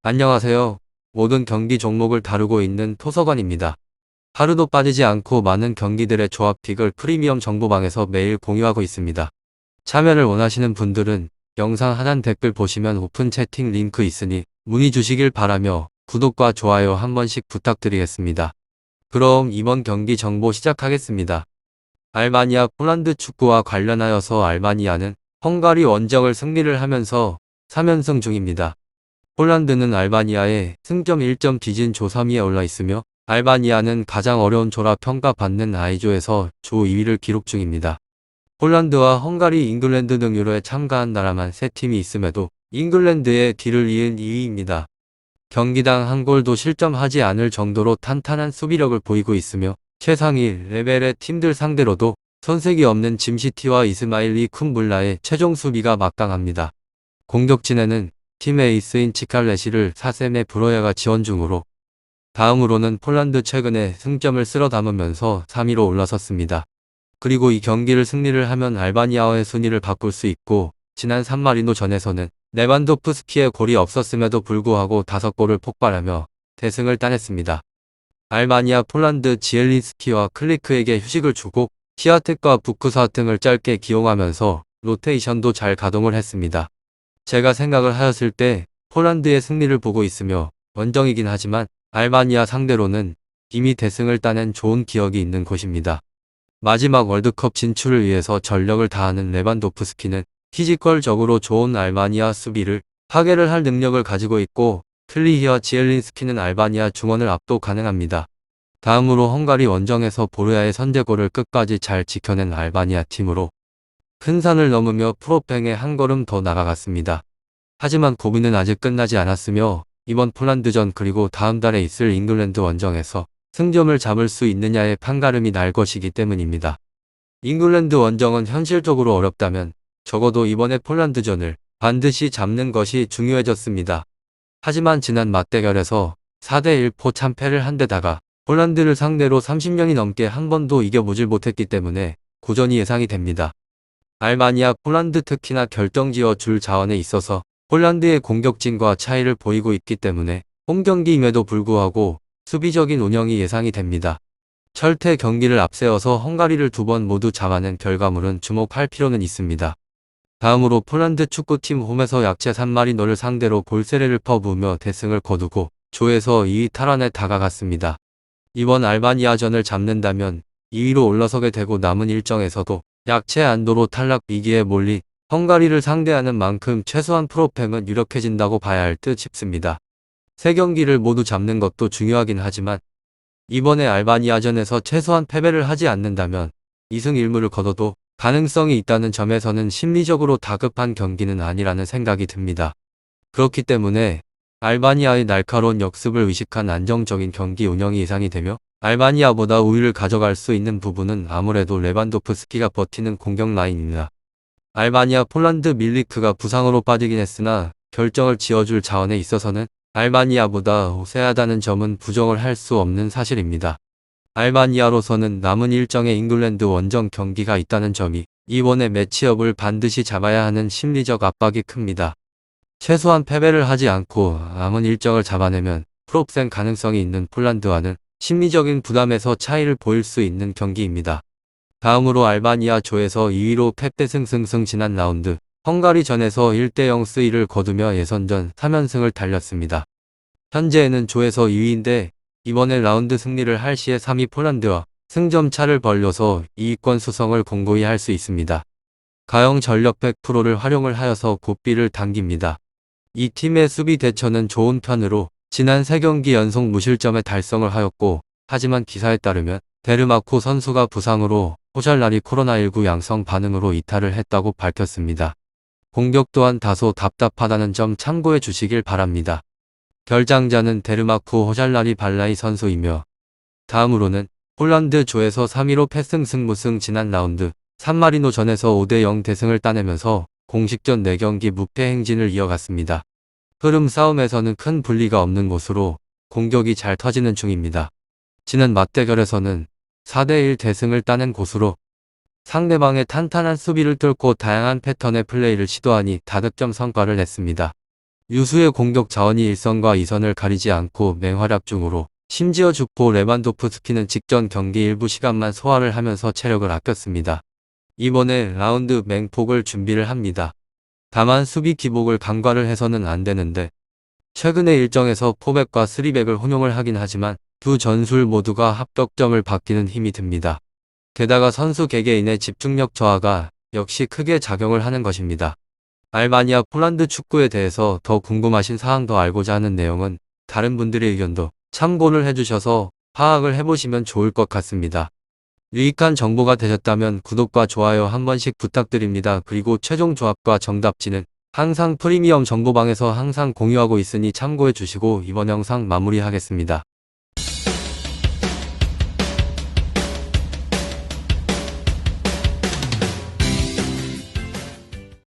안녕하세요. 모든 경기 종목을 다루고 있는 토서관입니다. 하루도 빠지지 않고 많은 경기들의 조합픽을 프리미엄 정보방에서 매일 공유하고 있습니다. 참여를 원하시는 분들은 영상 하단 댓글 보시면 오픈 채팅 링크 있으니 문의 주시길 바라며 구독과 좋아요 한 번씩 부탁드리겠습니다. 그럼 이번 경기 정보 시작하겠습니다. 알바니아 폴란드 축구와 관련하여서 알바니아는 헝가리 원정을 승리를 하면서 3연승 중입니다. 폴란드는 알바니아에 승점 1점 뒤진 조 3위에 올라 있으며 알바니아는 가장 어려운 조라 평가받는 I조에서 조 2위를 기록 중입니다. 폴란드와 헝가리, 잉글랜드 등 유로에 참가한 나라만 3팀이 있음에도 잉글랜드의 뒤를 이은 2위입니다. 경기당 한 골도 실점하지 않을 정도로 탄탄한 수비력을 보이고 있으며 최상위 레벨의 팀들 상대로도 손색이 없는 짐시티와 이스마일리 쿰블라의 최종 수비가 막강합니다. 공격진에는 팀 에이스인 치칼레시를 사셈의 브로야가 지원 중으로 다음으로는 폴란드 최근에 승점을 쓸어 담으면서 3위로 올라섰습니다. 그리고 이 경기를 승리를 하면 알바니아와의 순위를 바꿀 수 있고 지난 산마리노 전에서는 레반도프스키의 골이 없었음에도 불구하고 5골을 폭발하며 대승을 따냈습니다. 알바니아 폴란드 지엘린스키와 클리크에게 휴식을 주고 시아텍과 부크사등을 짧게 기용하면서 로테이션도 잘 가동을 했습니다. 제가 생각을 하였을 때 폴란드의 승리를 보고 있으며 원정이긴 하지만 알바니아 상대로는 이미 대승을 따낸 좋은 기억이 있는 곳입니다. 마지막 월드컵 진출을 위해서 전력을 다하는 레반도프스키는 피지컬적으로 좋은 알바니아 수비를 파괴를 할 능력을 가지고 있고 클리히와 지엘린스키는 알바니아 중원을 압도 가능합니다. 다음으로 헝가리 원정에서 보르야의 선제골을 끝까지 잘 지켜낸 알바니아 팀으로 큰 산을 넘으며 프로팽에 한 걸음 더 나아갔습니다. 하지만 고비는 아직 끝나지 않았으며 이번 폴란드전 그리고 다음 달에 있을 잉글랜드 원정에서 승점을 잡을 수 있느냐의 판가름이 날 것이기 때문입니다. 잉글랜드 원정은 현실적으로 어렵다면 적어도 이번에 폴란드전을 반드시 잡는 것이 중요해졌습니다. 하지만 지난 맞대결에서 4대1 참패를 한 데다가 폴란드를 상대로 30년이 넘게 한 번도 이겨보질 못했기 때문에 고전이 예상이 됩니다. 알바니아, 폴란드 특히나 결정지어 줄 자원에 있어서 폴란드의 공격진과 차이를 보이고 있기 때문에 홈경기임에도 불구하고 수비적인 운영이 예상이 됩니다. 철퇴 경기를 앞세워서 헝가리를 2번 모두 잡아낸 결과물은 주목할 필요는 있습니다. 다음으로 폴란드 축구팀 홈에서 약체 산마리노를 상대로 골세례를 퍼부으며 대승을 거두고 조에서 2위 탈환에 다가갔습니다. 이번 알바니아전을 잡는다면 2위로 올라서게 되고 남은 일정에서도 약체 안도로 탈락 위기에 몰린 헝가리를 상대하는 만큼 최소한 프로팽은 유력해진다고 봐야 할 듯 싶습니다. 3경기를 모두 잡는 것도 중요하긴 하지만 이번에 알바니아전에서 최소한 패배를 하지 않는다면 2승 1무를 거둬도 가능성이 있다는 점에서는 심리적으로 다급한 경기는 아니라는 생각이 듭니다. 그렇기 때문에 알바니아의 날카로운 역습을 의식한 안정적인 경기 운영이 예상이 되며 알바니아보다 우위를 가져갈 수 있는 부분은 아무래도 레반도프스키가 버티는 공격 라인입니다. 알바니아 폴란드 밀리크가 부상으로 빠지긴 했으나 결정을 지어줄 자원에 있어서는 알바니아보다 우세하다는 점은 부정을 할 수 없는 사실입니다. 알바니아로서는 남은 일정에 잉글랜드 원정 경기가 있다는 점이 이번의 매치업을 반드시 잡아야 하는 심리적 압박이 큽니다. 최소한 패배를 하지 않고 남은 일정을 잡아내면 프로팽 가능성이 있는 폴란드와는 심리적인 부담에서 차이를 보일 수 있는 경기입니다. 다음으로 알바니아 조에서 2위로 패패승승승 지난 라운드 헝가리전에서 1대0 스위를 거두며 예선전 3연승을 달렸습니다. 현재는 조에서 2위인데 이번에 라운드 승리를 할 시에 3위 폴란드와 승점 차를 벌려서 2위권 수성을 공고히 할 수 있습니다. 가용 전력 100%를 활용을 하여서 고삐를 당깁니다. 이 팀의 수비 대처는 좋은 편으로 지난 3경기 연속 무실점에 달성을 하였고 하지만 기사에 따르면 데르마코 선수가 부상으로 호잘라리 코로나19 양성 반응으로 이탈을 했다고 밝혔습니다. 공격 또한 다소 답답하다는 점 참고해 주시길 바랍니다. 결장자는 데르마코 호잘라리 발라이 선수이며 다음으로는 폴란드 조에서 3위로 패승승무승 지난 라운드 산마리노 전에서 5대0 대승을 따내면서 공식전 4경기 무패 행진을 이어갔습니다. 흐름 싸움에서는 큰 분리가 없는 곳으로 공격이 잘 터지는 중입니다. 지난 맞대결에서는 4대1 대승을 따낸 곳으로 상대방의 탄탄한 수비를 뚫고 다양한 패턴의 플레이를 시도하니 다득점 성과를 냈습니다. 유수의 공격 자원이 1선과 2선을 가리지 않고 맹활약 중으로 심지어 주포 레반도프스키는 직전 경기 일부 시간만 소화를 하면서 체력을 아꼈습니다. 이번에 라운드 맹폭을 준비를 합니다. 다만 수비 기복을 간과를 해서는 안 되는데 최근의 일정에서 포백과 쓰리백을 혼용을 하긴 하지만 두 전술 모두가 합격점을 받기는 힘이 듭니다. 게다가 선수 개개인의 집중력 저하가 역시 크게 작용을 하는 것입니다. 알바니아 폴란드 축구에 대해서 더 궁금하신 사항 더 알고자 하는 내용은 다른 분들의 의견도 참고를 해주셔서 파악을 해보시면 좋을 것 같습니다. 유익한 정보가 되셨다면 구독과 좋아요 한 번씩 부탁드립니다. 그리고 최종 조합과 정답지는 항상 프리미엄 정보방에서 항상 공유하고 있으니 참고해 주시고 이번 영상 마무리하겠습니다.